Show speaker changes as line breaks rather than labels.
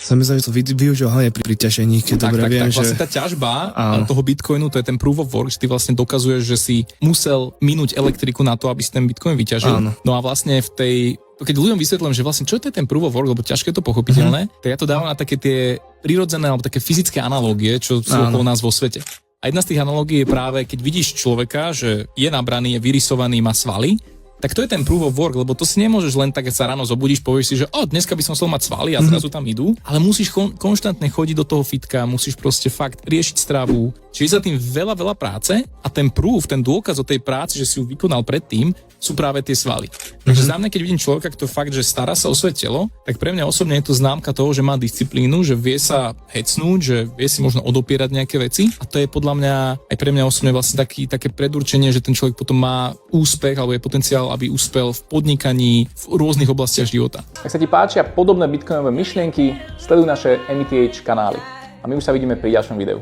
Sa mi zdá, že to využil hlavne pri ťažení, keď dobre viem, že...
Vlastne tá ťažba toho Bitcoinu, to je ten proof of work, že ty vlastne dokazuješ, že si musel minúť elektriku na to, aby si ten Bitcoin vyťažil. Áno. No a vlastne keď ľuďom vysvetľujem, že vlastne čo je ten proof of work, lebo ťažké je to pochopiteľné, tak ja to dávam na také tie prirodzené alebo také fyzické analógie, čo sú okolo nás vo svete. A jedna z tých analógií je práve, keď vidíš človeka, že je nabraný, je vyrysovaný, má svaly, tak to je ten proof of work, lebo to si nemôžeš len tak, keď sa ráno zobudíš, povieš si, že dneska by som chcel mať svaly a zrazu tam idú, ale musíš konštantne chodiť do toho fitka, musíš proste fakt riešiť stravu. Čiže za tým veľa práce a ten proof, ten dôkaz o tej práci, že si ju vykonal predtým, sú práve tie svaly. Takže za mňa, keď vidím človeka, kto fakt, že stará sa o svoje telo, tak pre mňa osobne je to známka toho, že má disciplínu, že vie sa hecnúť, že vie si možno odopierať nejaké veci. A to je podľa mňa aj pre mňa osobne vlastne také predurčenie, že ten človek potom má úspech alebo je potenciál, aby úspel v podnikaní v rôznych oblastiach života.
Ak sa ti páčia podobné bitcoinové myšlienky, sleduj naše MTH kanály. A my už sa vidíme pri ďalšom videu.